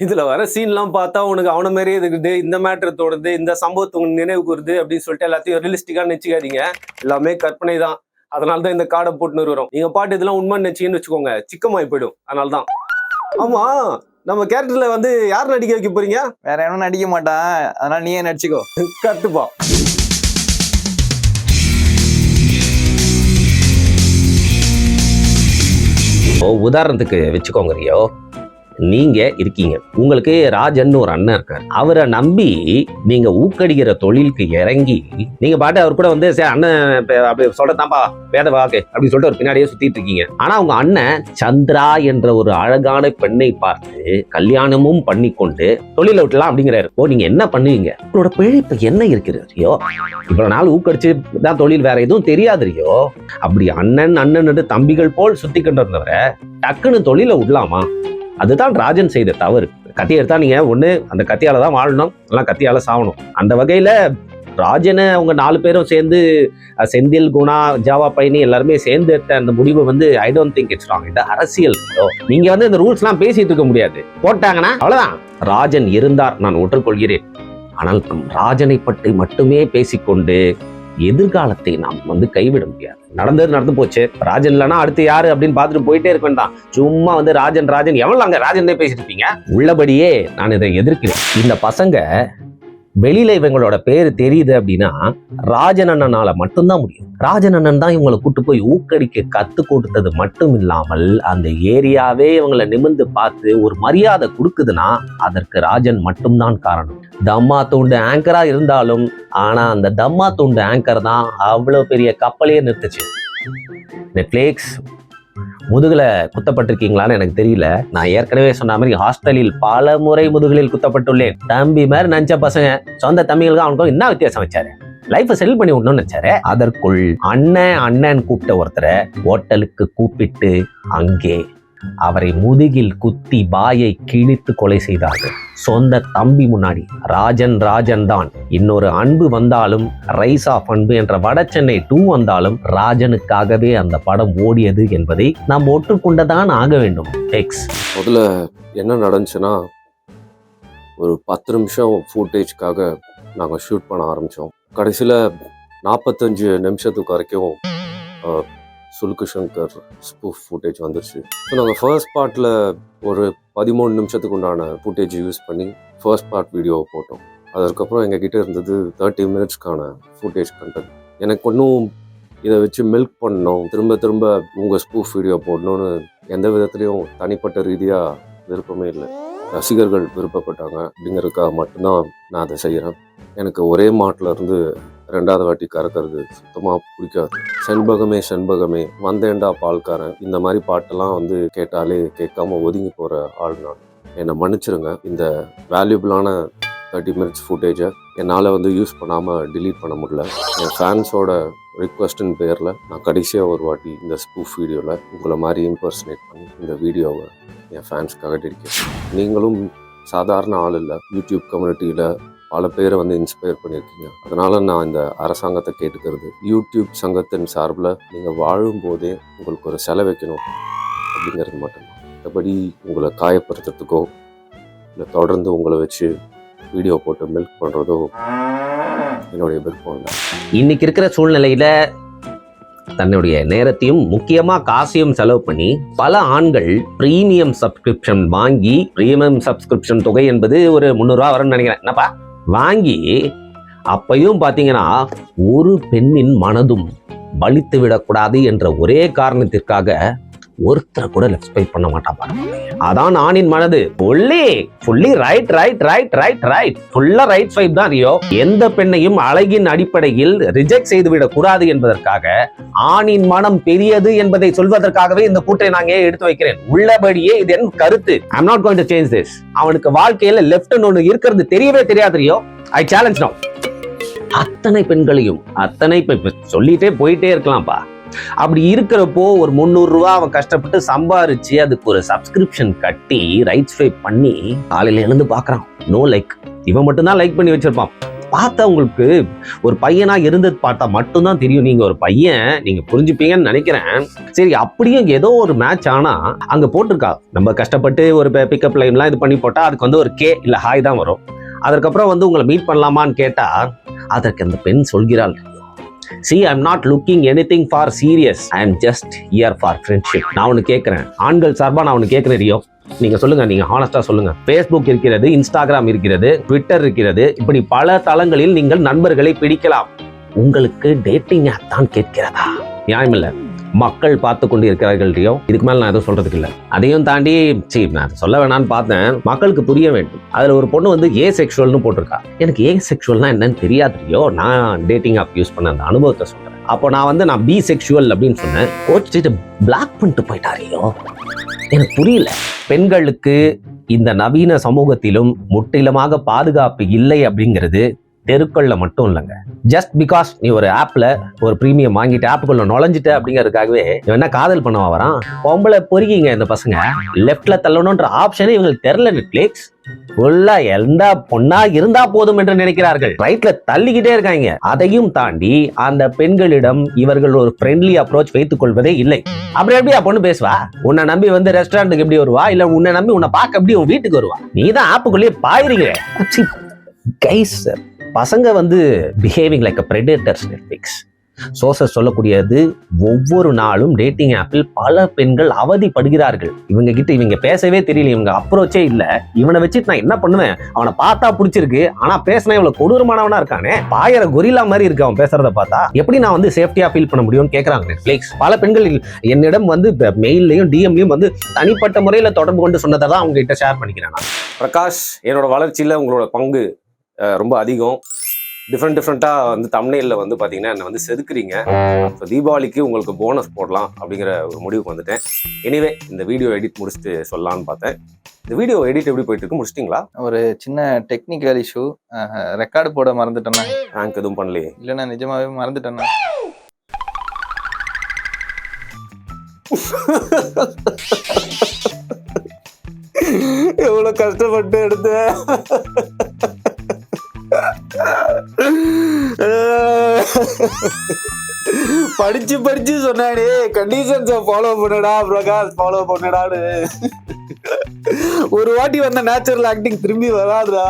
இதுல வர சீன்லாம் பார்த்தா உனக்கு அவன மாதிரியே இருக்குது, இந்த மேட்டர் தோடுது, இந்த சம்பவத்தை உங்களுக்கு நினைவு கூறுது அப்படின்னு சொல்லிட்டு எல்லாத்தையும் ரியலிஸ்டிக்கா நினைச்சுக்காதீங்க. எல்லாமே கற்பனை தான். அதனால தான் இந்த கார்டை போட்டுன்னு இருக்கிறோம். நீங்க பாட்டு இதெல்லாம் உண்மை நினைச்சீங்கன்னு வச்சுக்கோங்க, சிக்கமாய் போயிடும். அதனால தான். ஆமா, நம்ம கேரக்டர்ல வந்து யார் நடிக்க வைக்க போறீங்க? வேற எவனும் நடிக்க மாட்டான், அதனால நீயே நடிச்சுக்கோ. கரெக்டுப்பா. உதாரணத்துக்கு வச்சுக்கோங்க ரியோ, நீங்க இருக்கீங்க, உங்களுக்கு ராஜன் ஒரு அண்ணன் இருக்காரு. அவரை நம்பி நீங்க ஊக்கடிக்கிற தொழிலுக்கு இறங்கி நீங்க பாட்டு அவர் கூட வந்து அண்ணன் அப்படி சொல்றதாம்பா வேத வாக்கு அப்படின்னு சொல்லிட்டு ஒரு பின்னாடியே சுத்திட்டு இருக்கீங்க. ஆனா உங்க அண்ணன் சந்திரா என்ற ஒரு அழகான பெண்ணை பார்த்து கல்யாணமும் பண்ணி கொண்டு தொழில விட்டலாம் அப்படிங்கிறாரு. ஓ, நீங்க என்ன பண்ணுவீங்க? உங்களோட பிழைப்பு என்ன இருக்குது ரியோ? இவ்வளவு நாள் ஊக்கடிச்சு தான் தொழில், வேற எதுவும் தெரியாது ரியோ. அப்படி அண்ணன் தம்பிகள் போல் சுத்தி கொண்டு இருந்தவரை டக்குன்னு தொழில விடலாமா? அதுதான் ராஜன் செய்த தவறு. கத்தி எடுத்தா நீங்க ஒண்ணு அந்த கத்தியால தான் வாழணும், எல்லாம் கத்தியால சாவணும். அந்த வகையில ராஜனை அவங்க 4 பேரும் சேர்ந்து, செந்தில், குணா, ஜாவா பைனி எல்லாருமே சேர்ந்து எடுத்த அந்த முடிவு வந்து I don't think it's wrong. இது அரசியல். நீங்க வந்து இந்த ரூல்ஸ் எல்லாம் பேசிட்டு இருக்க முடியாது. போட்டாங்கன்னா அவ்வளவுதான். ராஜன் இருந்தார், நான் ஒற்றுக்கொள்கிறேன். ஆனால் ராஜனை பற்றி மட்டுமே பேசிக்கொண்டு எதிர்காலத்தை நாம் வந்து கைவிட முடியாது. நடந்தது நடந்து போச்சு. ராஜன் இல்லைன்னா அடுத்து யாரு அப்படின்னு பார்த்துட்டு போயிட்டே இருக்க வேண்டாம். சும்மா வந்து ராஜன் எவ்வளவு அங்க ராஜன் பேசிட்டு இருப்பீங்க. உள்ளபடியே நான் இதை எதிர்க்கிறேன். இந்த பசங்க வெளியில இவங்களோட பேரு தெரியுது அப்படின்னா ராஜன் அண்ணனால மட்டும்தான் முடியும். ராஜன் அண்ணன் தான் இவங்களை கூட்டு போய் ஊக்கடிக்க கத்து கொடுத்தது மட்டும் இல்லாமல் அந்த ஏரியாவே இவங்களை நிமிர்ந்து பார்த்து ஒரு மரியாதை கொடுக்குதுன்னா அதற்கு ராஜன் மட்டும்தான் காரணம். தம்மா தூண்டு ஆங்கரா இருந்தாலும் ஆனா அந்த தம்மா தூண்டு ஆங்கர் தான் அவ்வளவு பெரிய கப்பலையே நிறுத்துச்சு. நெட்ஃபிளிக்ஸ் முதுகுல குத்தப்பட்டிருக்கீங்களான்னு எனக்கு தெரியல. நான் ஏற்கனவே சொன்ன மாதிரி ஹாஸ்டலில் பல முறை முதுகுலில் குத்தப்பட்டுள்ளேன். தம்பி மாதிரி நினைச்ச பசங்க சொந்த தம்பிகளுக்கு அவனுக்கும் என்ன வித்தியாசம் வச்சாரு? லைஃபை செல் பண்ணி விடணும்னு நினைச்சாரு. அதற்குள் அண்ணன் கூப்பிட்ட ஒருத்தரை ஹோட்டலுக்கு கூப்பிட்டு அங்கே அவரை முதுகில் குத்தி பாயை கிழித்து கொலை செய்தார்கள். சொந்த தம்பி முன்னாடி. ராஜன் தான். இன்னொரு அன்பு வந்தாலும், ரைஸ் ஆஃப் அன்பு என்ற வட சென்னை 2 வந்தாலும் ராஜனுக்காகவே அந்த படம் ஓடியது என்பதை நாம் ஒற்றுக்கொண்டதான் ஆக வேண்டும். முதல்ல என்ன நடந்துச்சுன்னா, ஒரு 10 நிமிஷம் ஃபுட்டேஜ்க்காக நாங்கள் ஷூட் பண்ண ஆரம்பித்தோம். கடைசியில் 45 நிமிஷத்துக்கு வரைக்கும் சுல்கு சங்கர் ஸ்பூஃப் ஃபுட்டேஜ் வந்துருச்சு. ஸோ நாங்கள் ஃபர்ஸ்ட் பார்ட்டில் ஒரு 13 நிமிஷத்துக்கு உண்டான ஃபுட்டேஜ் யூஸ் பண்ணி ஃபர்ஸ்ட் பார்ட் வீடியோவை போட்டோம். அதற்கப்புறம் எங்ககிட்ட இருந்தது 30 மினிட்ஸ்க்கான ஃபுட்டேஜ் கண்டென்ட். எனக்கு ஒன்றும் இதை வச்சு மில்க் பண்ணணும், திரும்ப உங்கள் ஸ்பூஃப் வீடியோ போடணும்னு எந்த விதத்துலேயும் தனிப்பட்ட ரீதியாக விருப்பமே இல்லை. ரசிகர்கள் விருப்பப்பட்டாங்க அப்படிங்கிறதுக்காக மட்டும்தான் நான் அதை செய்கிறேன். எனக்கு ஒரே மாட்டில் இருந்து 2வது வாட்டி கறக்கிறது சுத்தமாக பிடிக்காது. செண்பகமே வந்தேண்டா பால்காரன், இந்த மாதிரி பாட்டெல்லாம் வந்து கேட்டாலே கேட்காம ஒதுங்கி போகிற ஆள் நான். என்னை மன்னிச்சிருங்க. இந்த வேல்யூபிளான 30 மினிட்ஸ் ஃபுட்டேஜை என்னால் வந்து யூஸ் பண்ணாமல் டிலீட் பண்ண முடியல. என் ஃபேன்ஸோட ரிக்வஸ்டின் பேரில் நான் கடைசியாக ஒரு வாட்டி இந்த ஸ்பூஃப் வீடியோவில் உங்களை மாதிரி இம்பர்சனேட் பண்ணி இந்த வீடியோவை என் ஃபேன்ஸ்க்காக டெடிகேட். நீங்களும் சாதாரண ஆள் இல்லை, யூடியூப் கம்யூனிட்டியில் பல பேரை வந்து இன்ஸ்பயர் பண்ணியிருக்கீங்க. அதனால் நான் இந்த அரசாங்கத்தை கேட்டுக்கிறது, யூடியூப் சங்கத்தின் சார்பில் நீங்கள் வாழும்போதே உங்களுக்கு ஒரு செலவு வைக்கணும் அப்படிங்கிறது மட்டும்தான். மற்றபடி உங்களை காயப்படுத்துறதுக்கோ இல்லை தொடர்ந்து உங்களை வச்சு வீடியோ போட்டு மில்க் பண்ணுறதோ என்னுடைய விருப்பம் இல்லை. இன்னைக்கு இருக்கிற சூழ்நிலையில தன்னுடைய நேரத்தையும் முக்கியமா காசையும் செலவு பண்ணி பல ஆண்கள் பிரீமியம் சப்ஸ்கிரிப்ஷன் வாங்கி, பிரீமியம் சப்ஸ்கிரிப்ஷன் தொகை என்பது ஒரு 300 ரூபா வரும்னு நினைக்கிறேன். என்னப்பா வாங்கி அப்பையும் பார்த்தீங்கன்னா ஒரு பெண்ணின் மனதும் வலித்து விடக்கூடாது என்ற ஒரே காரணத்திற்காக ஒருத்தரை கூட ரெஸ்பெக்ட் பண்ண மாட்டான். அதான் ஆணின் மனது. ஃபுல்லி ரைட் ஃபுல்லா ரைட் ஃபைப் தான் ரியோ. எந்த பெண்ணையும் அழகின் அடிப்படையில் ரிஜெக்ட் செய்துவிடக் கூடாது என்பதற்காக, ஆணின் மனம் பெரியது என்பதை சொல்வதற்காகவே இந்த கூட்டை நான் எடுத்து வைக்கிறேன். உள்ளபடியே இது என் கருத்து. I'm not going to change this. அவனுக்கு வாழ்க்கையில லெஃப்ட் ஒன்று இருக்கிறது தெரியவே தெரியாது ரியோ. I challenge now. அத்தனை பெண்களையும் சொல்லிட்டே போயிட்டே இருக்கலாம்ப்பா. அப்படி இருக்கிறப்போ ஒரு 300 ரூபா அவன் கஷ்டப்பட்டு சம்பாரிச்சு அதுக்கு ஒரு சப்ஸ்கிரிப்ஷன் கட்டி ரைட் ஸ்வைப் பண்ணி காலையில எழுந்து பாக்குறான். No like. இவன் மட்டும்தான் லைக் பண்ணி வச்சிருப்பான். பார்த்தா உங்களுக்கு ஒரு பையனா இருந்தது பார்த்தா மட்டும்தான் தெரியும் நீங்க ஒரு பையன், நீங்க புரிஞ்சுப்பீங்கன்னு நினைக்கிறேன். சரி, அப்படியும் ஏதோ ஒரு மேட்ச் ஆனா அங்க போட்டிருக்கா, நம்ம கஷ்டப்பட்டு ஒரு பிக்கப் லைன்லாம் இது பண்ணி போட்டா அதுக்கு வந்து ஒரு கே இல்ல ஹாய் தான் வரும். அதற்கப்புறம் வந்து உங்களை மீட் பண்ணலாமான்னு கேட்டா அதற்கு அந்த பெண் சொல்கிறாள், See, I'm not looking anything for serious. I'm just here for friendship. நான் ஒன்று கேட்குறேன், ஆண்கள் சார்பா நான் ஒன்று கேட்குறேன் ரியோ, நீங்க சொல்லுங்க, நீங்க ஹானஸ்டா சொல்லுங்க. ஃபேஸ்புக் இருக்கிறது, இன்ஸ்டாகிராம் இருக்கிறது, ட்விட்டர் இருக்கிறது, இப்படி பல தளங்களில் நீங்கள் நண்பர்களை பிடிக்கலாம். உங்களுக்கு டேட்டிங் ஆப் தான் கேட்கிறதா? நியாயம் இல்ல. மக்கள் பார்த்து கொண்டு இருக்கிறார்கள் ரியோ, இதுக்கு மேல நான் எதுவும் சொல்றதுக்கு இல்லை. அதையும் தாண்டி நான் சொல்ல வேணான்னு பார்த்தேன், மக்களுக்கு புரிய வேண்டும். அதுல ஒரு பொண்ணு வந்து ஏ செக்ஷுவல்னு போட்டிருக்கா. எனக்கு ஏ செக்ஷுவல்னா என்னன்னு தெரியாது ரியோ, நான் டேட்டிங் ஆப் யூஸ் பண்ண அந்த அனுபவத்தை சொல்றேன். அப்போ நான் பி செக்ஷுவல் அப்படின்னு சொன்னேன், கோச்சிட்டு பிளாக் பண்ணிட்டு போயிட்டாரியோ. எனக்கு புரியல. பெண்களுக்கு இந்த நவீன சமூகத்திலும் முற்றிலுமாக பாதுகாப்பு இல்லை அப்படிங்கிறது தெருக்கள்ல மட்டும் இல்லைங்க. ஜஸ்ட் பிகாஸ் நீ ஒரு ஆப்ல ஒரு பிரீமியம் வாங்கிட்டு ஆப்புக்குள்ள நுழைஞ்சிட்ட அப்படிங்கிறதுக்காகவே என்ன காதல் பண்ணவா வரான்? பொம்பளை பொறுக்கிங்க இந்த பசங்க. லெஃப்ட்ல தள்ளணும்ன்ற ஆப்ஷனே இவங்களுக்கு தெரியல. நெட்ஃபிளிக்ஸ் ஃபுல்லா எந்த பொண்ணா இருந்தா போதும் என்று நினைக்கிறார்கள், ரைட்ல தள்ளிக்கிட்டே இருக்காங்க. அதையும் தாண்டி அந்த பெண்களிடம் இவர்கள் ஒரு ஃப்ரெண்ட்லி அப்ரோச் வைத்துக் கொள்வதே இல்லை. அப்படி எப்படியா பொண்ணு பேசுவா? உன்னை நம்பி வந்து ரெஸ்டாரண்ட்டுக்கு எப்படி வருவா? இல்ல உன்னை நம்பி உன்னை பார்க்க எப்படி உன் வீட்டுக்கு வருவா? நீ தான் ஆப்புக்குள்ளேயே பாயிருங்க. கைஸ், பசங்க வந்து behaving like a predators. Netflix sources சொல்லக்கூடியது, ஒவ்வொரு நாளும் டேட்டிங் ஆப்பில் பல பெண்கள் அவதிப்படுகிறார்கள். இவங்க கிட்ட இவங்க பேசவே தெரியல, இவங்க அப்ரோச்சே இல்ல. இவனை வச்சுட்டு நான் என்ன பண்ணுவேன்? அவனை பார்த்தா பிடிச்சிருக்கு, ஆனா பேசினா இவ்வளவு கொடூரமானவனா இருக்கானே, பாயற கொரில்லா மாதிரி இருக்கு அவன் பேசுறத பார்த்தா. எப்படி நான் வந்து சேஃப்டியா ஃபீல் பண்ண முடியும்னு கேட்கறாங்க நெட்ஃபிளிக்ஸ். பல பெண்கள் என்னிடம் வந்து மெயிலையும் டிஎம்லையும் வந்து தனிப்பட்ட முறையில தொடர்பு கொண்டு சொன்னதை தான் அவங்க கிட்ட ஷேர் பண்ணிக்கிறேன். பிரகாஷ், என்னோட வளர்ச்சியில உங்களோட பங்கு ரொம்ப அதிகம். டிஃப்ரெண்ட்டாக வந்து தம்ப்நெயிலில் வந்து பார்த்தீங்கன்னா என்னை வந்து செதுக்குறீங்க. ஸோ தீபாவளிக்கு உங்களுக்கு போனஸ் போடலாம் அப்படிங்கிற ஒரு முடிவுக்கு வந்துட்டேன். எனிவே, இந்த வீடியோ எடிட் முடிச்சுட்டு சொல்லலான்னு பார்த்தேன். இந்த வீடியோ எடிட் எப்படி போயிட்டு இருக்கு? முடிச்சிட்டிங்களா? ஒரு சின்ன டெக்னிக்கல் இஷ்யூ, ரெக்கார்டு போட மறந்துட்டேன்னா. ரேங்க் எதுவும் பண்ணலையே? இல்லைண்ணா, நிஜமாவே மறந்துட்டேன்னா. எவ்வளோ கஷ்டப்பட்டு எடுத்தேன். படிச்சு சொன்னானே, கண்டிஷன்ஸை ஃபாலோ பண்ணடா பிரகாஷ், ஃபாலோ பண்ணடான்னு. ஒரு வாட்டி வந்த நேச்சுரல் ஆக்டிங் திரும்பி வராதுடா.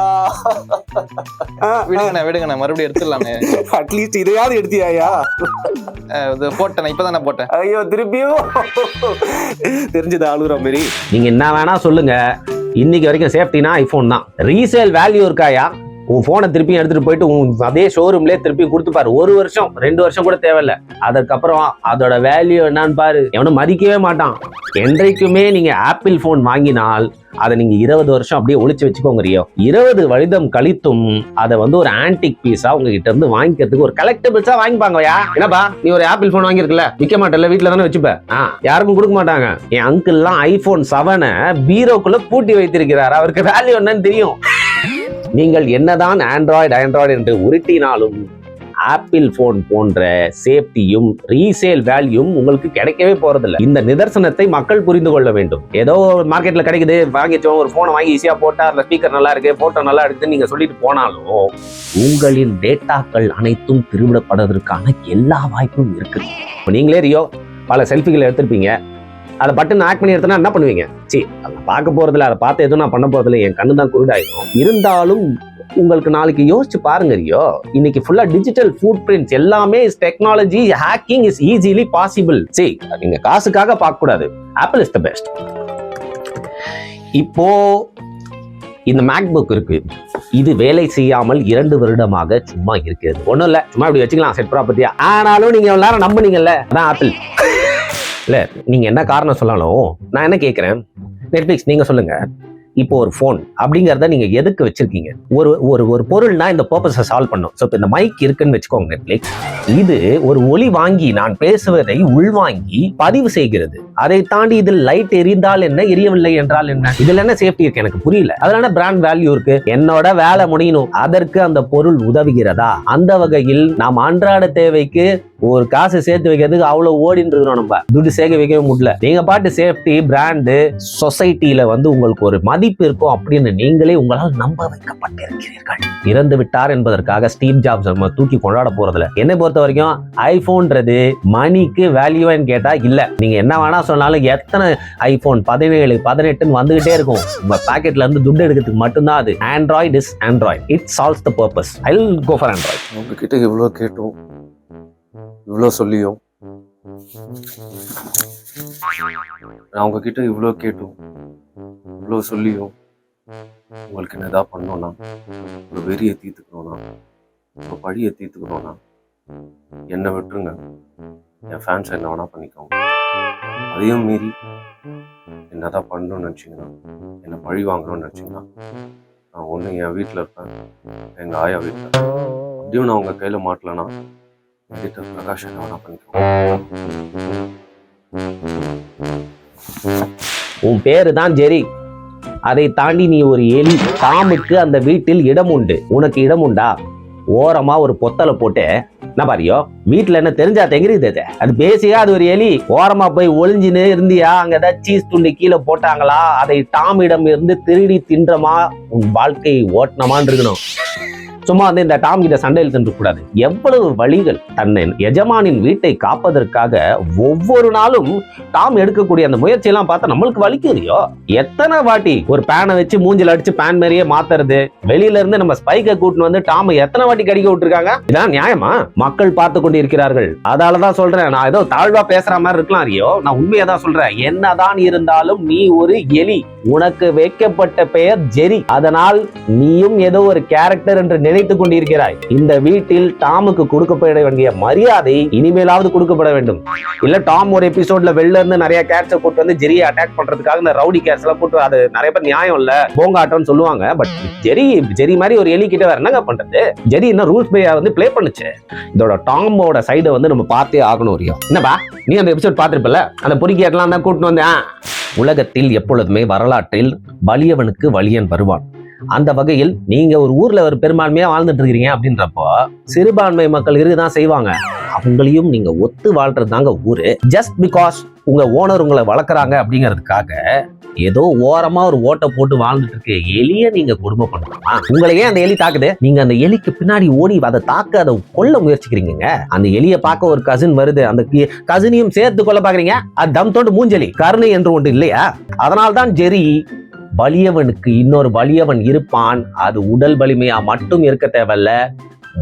விடுங்கண்ணா, மறுபடியும் எடுத்துடலாமே. அட்லீஸ்ட் இதையாவது எடுத்தியாயா? போட்டேன், இப்பதானே போட்டேன். ஐயோ, திருப்பியும் தெரிஞ்சது ஆளுற மாதிரி. நீங்க என்ன வேணா சொல்லுங்க, இன்னைக்கு வரைக்கும் சேஃப்டினா ஐபோன் தான். ரீசேல் வேல்யூ இருக்காயா? உன் போனை திருப்பி எடுத்துட்டு போயிட்டு உன் அதே ஷோரூம்லேயே திருப்பி கொடுத்து பாரு. 1 வருஷம் 2 வருஷம் கூட தேவையில்ல. அதுக்கப்புறம் அதோட வேல்யூ என்னன்னு பாரு. எவனும் மதிக்கவே மாட்டான். என்றைக்குமே நீங்க ஆப்பிள் போன் வாங்கினால் அதை நீங்க 20 வருஷம் அப்படியே ஒளிச்சு வச்சுக்கோங்க ரியோ. 20 வருடம் கழித்தும் அதை வந்து ஒரு ஆன்டிக் பீஸா உங்ககிட்ட இருந்து வாங்கிக்கிறதுக்கு ஒரு கலெக்டபிள்ஸா வாங்கிப்பாங்கயா. என்னப்பா, நீ ஒரு ஆப்பிள் போன் வாங்கிருக்கல, விற்க மாட்டல, வீட்டுல தானே வச்சுப்ப. யாருக்கும் கொடுக்க மாட்டாங்க. என் அங்கிள் எல்லாம் ஐபோன் 7 பீரோக்குள்ள பூட்டி வைத்திருக்கிறார். அவருக்கு வேல்யூ என்னன்னு தெரியும். நீங்கள் என்னதான் ஆண்ட்ராய்டு என்று உருட்டினாலும் ஆப்பிள் போன் போன்ற சேஃப்டியும் ரீசேல் வேல்யூம் உங்களுக்கு கிடைக்கவே போறதில்லை. இந்த நிதர்சனத்தை மக்கள் புரிந்து கொள்ள வேண்டும். ஏதோ மார்க்கெட்ல கிடைக்குது, வாங்கிச்சோம், ஒரு போனை வாங்கி ஈஸியா போட்டா அந்த ஸ்பீக்கர் நல்லா இருக்கு, போட்டோ நல்லா எடுத்து நீங்க சொல்லிட்டு போனாலும் உங்களின் டேட்டாக்கள் அனைத்தும் திருவிடப்படுவதற்கான எல்லா வாய்ப்பும் இருக்கு. நீங்களே ரியோ பல செல்ஃபிகள் எடுத்திருப்பீங்க, அதை பட்டன் ஆக்ட் பண்ணி எடுத்தனா என்ன பண்ணுவீங்க? அதை பார்க்க போறதில்ல, அதை பார்த்து எதுவும் நான் பண்ண போறதில்லை, என் கண்ணு தான் குருடாயிடும். இருந்தாலும் உங்களுக்கு நாளைக்கு யோசிச்சு பாருங்க ரியோ, இன்னைக்கு ஃபுல்லா டிஜிட்டல் ஃபுட் பிரிண்ட்ஸ் எல்லாமே technology, hacking is easily possible. நீங்க காசுக்காக பார்க்க கூடாது. Apple is the best. இப்போ இந்த மேக்புக் இருக்கு, இது வேலை செய்யாமல் 2 வருடமாக சும்மா இருக்கிறது. ஒன்றும் இல்லை, சும்மா இப்படி வச்சுக்கலாம் செட் ப்ராப்பர்ட்டியா. ஆனாலும் நீங்க எல்லாரும் நம்புனீங்கல்ல, அதான் ஆப்பிள். இல்ல, நீங்க என்ன காரணம் சொன்னாலும் நான் என்ன கேட்கிறேன், நெட்ஃபிளிக்ஸ் நீங்க சொல்லுங்க. இப்போ ஒரு போன் அப்படிங்கறத நீங்க எதுக்கு வச்சிருக்கீங்க? ஒரு பொருள்னா இந்த பர்பஸை சால்வ் பண்ணும். ஸோ இப்போ இந்த மைக் இருக்குன்னு வச்சுக்கோங்க நெட்ஃபிளிக்ஸ், இது ஒரு ஒலி வாங்கி நான் பேசுவதை உள்வாங்கி பதிவு செய்கிறது. அதை தாண்டி இதில் லைட் எரிந்தால் என்ன, எரியவில்லை என்றால் என்ன? இதுல என்ன சேஃப்டி இருக்கு? எனக்கு புரியல. அதனால பிராண்ட் வேல்யூ இருக்கு. என்னோட வேலை முடியணும், அதற்கு அந்த பொருள் உதவுகிறதா? அந்த வகையில் நாம் அன்றாட தேவைக்கு ஒரு காசு சேர்த்து வைக்கிறதுக்கு அவ்வளவு ஓடின்னு இருக்கிறோம். நம்ம துட்டு சேர்க்க வைக்கவே முடியல. நீங்க பாட்டு சேஃப்டி பிராண்டு சொசைட்டில வந்து உங்களுக்கு ஒரு மதிப்பு மதிப்பு இருக்கும் அப்படின்னு நீங்களே உங்களால் நம்ப வைக்கப்பட்டிருக்கிறீர்கள். இறந்து விட்டார் என்பதற்காக ஸ்டீவ் ஜாப்ஸ் நம்ம தூக்கி கொண்டாட போறதில்ல. என்னை பொறுத்த வரைக்கும் ஐபோன்றது மணிக்கு வேல்யூன்னு கேட்டா இல்ல. நீங்க என்ன வேணா சொன்னாலும் எத்தனை ஐபோன் 17 18 வந்துகிட்டே இருக்கும். உங்க பாக்கெட்ல இருந்து துட்டு எடுக்கிறதுக்கு மட்டும்தான் அது. Android is Android. It solves the purpose. I will go for Android. உங்ககிட்ட இவ்வளோ கேட்டோம், இவ்வளோ சொல்லியும், நான் உங்ககிட்ட இவ்வளோ கேட்டோம், இவ்வளோ சொல்லியும் உங்களுக்கு என்ன ஏதாவது பண்ணோன்னா, ஒரு வெறியை தீர்த்துக்கணும்னா, ஒரு பழியை தீர்த்துக்கணும்னா என்னை விட்டுருங்க. என் ஃபேன்ஸ் என்ன வேணா பண்ணிக்கோங்க. அதையும் மீறி என்னதான் பண்ணணும்னு நினச்சிங்கன்னா, என்னை பழி வாங்கணும்னு நினச்சிங்கன்னா, நான் ஒன்று என் வீட்டில் இருப்பேன், எங்கள் ஆயா வீட்டில். அப்படியும் நான் உங்கள் கையில் மாட்டலன்னா எடிட்டர் பிரகாஷ் என்ன வேணா பண்ணிக்கோங்க. உன் பேரு தான் ஜெரி. அதை தாண்டி நீ ஒரு எலி. டாமுக்கு அந்த வீட்டில் இடம் உண்டு. உனக்கு இடம் உண்டா? ஓரமா ஒரு பொத்தலை போட்டு என்ன பாரியோ, வீட்டுல என்ன தெரிஞ்சா தெங்கிருது. அது பேசியா அது ஒரு எலி. ஓரமா போய் ஒளிஞ்சுன்னு இருந்தியா, அங்க ஏதாவது சீஸ் துண்டு கீழே போட்டாங்களா, அதை டாமிடம் இருந்து திருடி தின்றமா, உன் வாழ்க்கையை ஓட்டனமான்னு இருக்கணும். சும்மா வந்து இந்த டாம் கிட்ட சண்டையில் சென்று கூடாது. எவ்வளவு வழிகள். தன்னை எஜமானின் வீட்டை காப்பதற்காக ஒவ்வொரு நாளும் டாம் எடுக்கக்கூடிய அந்த முயற்சியெல்லாம் பார்த்தா நம்மளுக்கு வலிக்குறியோ. எத்தனை வாட்டி ஒரு பேனை வச்சு மூஞ்சில் அடிச்சு பேன் மாதிரியே மாத்துறது. வெளியில இருந்து நம்ம ஸ்பைக்கை கூட்டின்னு வந்து டாம் எத்தனை வாட்டி கடிக்க விட்டுருக்காங்க. இதான் நியாயமா? மக்கள் பார்த்து கொண்டு இருக்கிறார்கள். அதாலதான் சொல்றேன், நான் ஏதோ தாழ்வா பேசுற மாதிரி இருக்கலாம் அறியோ, நான் உண்மையை தான் சொல்றேன். என்னதான் இருந்தாலும் நீ ஒரு எலி. உனக்கு வைக்கப்பட்ட பெயர் ஜெரி. அதனால் நீயும் ஏதோ ஒரு கேரக்டர் என்று நினைத்துக் கொண்டிருக்கிறாய். இந்த வீட்டில் டாமுக்கு கொடுக்கப்பட வேண்டிய மரியாதை இனிமேலாவது கொடுக்கப்பட வேண்டும். இல்ல டாம் ஒரு எபிசோட்ல வெளில இருந்து நிறைய கேட்ச போட்டு வந்து ஜெரியை அட்டாக் பண்றதுக்காக இந்த ரவுடி கேட்ஸ் எல்லாம் போட்டு, அது நிறைய பேர் நியாயம் இல்ல, போங்காட்டம்னு சொல்லுவாங்க. பட் ஜெரி மாதிரி ஒரு எலி கிட்ட வேற என்னங்க பண்றது? ஜெரி என்ன ரூல்ஸ் வந்து பிளே பண்ணுச்சு. இதோட டாமோட சைடை வந்து நம்ம பார்த்தே ஆகணும். என்னப்பா நீ அந்த எபிசோட் பார்த்திருப்பல, அந்த பொறிக்கேட்டெல்லாம் தான் கூட்டிட்டு வந்தேன். உலகத்தில் எப்பொழுதுமே வரலாற்றில் வலியவனுக்கு வலியன் வருவான். அந்த வகையில் நீங்க ஒரு ஊர்ல ஒரு பெரும்பான்மையா வாழ்ந்துட்டு இருக்கீங்க அப்படின்றப்போ சிறுபான்மை மக்கள் இருக்குதான் செய்வாங்க. அவங்களையும் நீங்க ஒத்து வாழ்றது தாங்க ஊரு. ஜஸ்ட் பிகாஸ் உங்க ஓனர் உங்களை வளர்க்குறாங்க அப்படிங்கிறதுக்காக ஏதோ ஓரமா ஒரு ஓட்டை போட்டு வாழ்ந்துட்டு இருக்க எலிய நீங்க கொடுமை பண்ணணுமா? உங்களையே அந்த எலி தாக்குது, நீங்க அந்த எலிக்கு பின்னாடி ஓடி அதை தாக்க, அதை கொல்ல முயற்சிக்கிறீங்க. அந்த எலியை பார்க்க ஒரு கசின் வருது, அந்த கசினையும் சேர்த்து கொல்ல பாக்குறீங்க. அது தம் தோண்டு மூஞ்சலி. கருணை என்று ஒன்று இல்லையா? அதனால்தான் ஜெரி வலியவனுக்கு இன்னொரு வலியவன் இருப்பான். அது உடல் வலிமையா மட்டும் இருக்க தேவையில்ல,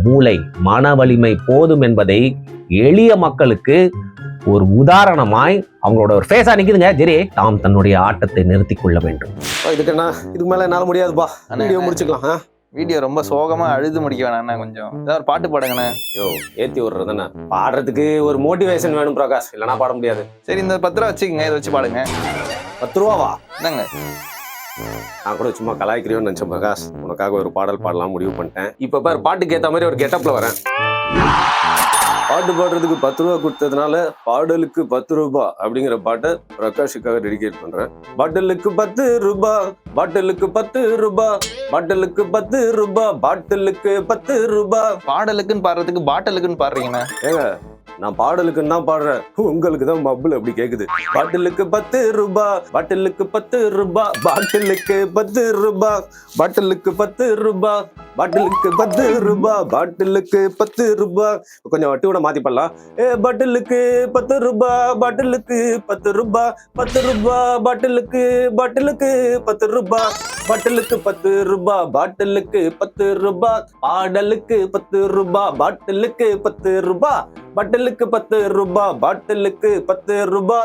மூளை மன வலிமை போதும் என்பதை எளிய மக்களுக்கு ஒரு உதாரணமாய் அவங்களோட ஒரு ஃபேஸா நிக்குதுங்க ஜெரி. டாம் தன்னுடைய ஆட்டத்தை நிறுத்திக் கொள்ள வேண்டும். இதுக்கு மேல என்னால முடியாதுப்பா. வீடியோ முடிச்சுக்கலாம். வீடியோ ரொம்ப சோகமா அழுது முடிக்க வேணாம். கொஞ்சம் ஏதாவது ஒரு பாட்டு பாடுங்கண்ணே. யோ ஏத்தி விடுறதுண்ணே. பாடுறதுக்கு ஒரு மோட்டிவேஷன் வேணும் பிரகாஷ், இல்லைன்னா பாட முடியாது. சரி இந்த 10 ரூபா வச்சுக்கோங்க, இதை வச்சு பாடுங்க. 10 ரூபாவா? என்னங்க நான் கூட சும்மா கலாய்க்கிறேன்னு நினைச்சேன் பிரகாஷ். உனக்காக ஒரு பாடல் பாடலாம் முடிவு பண்ணிட்டேன். இப்ப பாரு, பாட்டுக்கு ஏத்த மாதிரி ஒரு கெட்டப்ல வரேன். பாட்டு பாடுறதுக்கு 10 ரூபா கொடுத்ததுனால பாடலுக்கு 10 ரூபாய் அப்படிங்கிற பாட்டை பிரகாஷுக்காக டெடிகேட் பண்றேன். பாட்டலுக்கு 10 ரூபாய், பாட்டலுக்கு 10 ரூபாய், பாட்டலுக்கு 10 ரூபாய், பாட்டலுக்கு 10 ரூபாய். பாடலுக்குன்னு பாடுறதுக்கு பாட்டலுக்குன்னு பாடுறீங்கண்ணே. ஏங்க நான் பாடலுக்குன்னு தான் பாடுறேன், உங்களுக்கு தான் மப்புள் அப்படி கேக்குது. பாட்டிலுக்கு 10 ரூபாய், பாட்டிலுக்கு 10 ரூபாய், பாட்டிலுக்கு 10 ரூபாய், பாட்டிலுக்கு 10 ரூபாய், பாட்டிலுக்கு 10 ரூபாய், பாட்டிலுக்கு 10 ரூபாய். கொஞ்சம் வட்டியோட மாத்தி பண்ணலாம். பாட்டிலுக்கு 10 ரூபாய், பாட்டிலுக்கு 10 ரூபாய், 10 ரூபாய், பாட்டிலுக்கு 10 ரூபாய், பாட்டிலுக்கு 10 ரூபாய், பாட்டிலுக்கு 10 ரூபாய், பாடலுக்கு 10 ரூபாய், பாட்டிலுக்கு 10 ரூபாய், பாட்டிலுக்கு 10 ரூபாய், பாட்டிலுக்கு 10 ரூபாய்.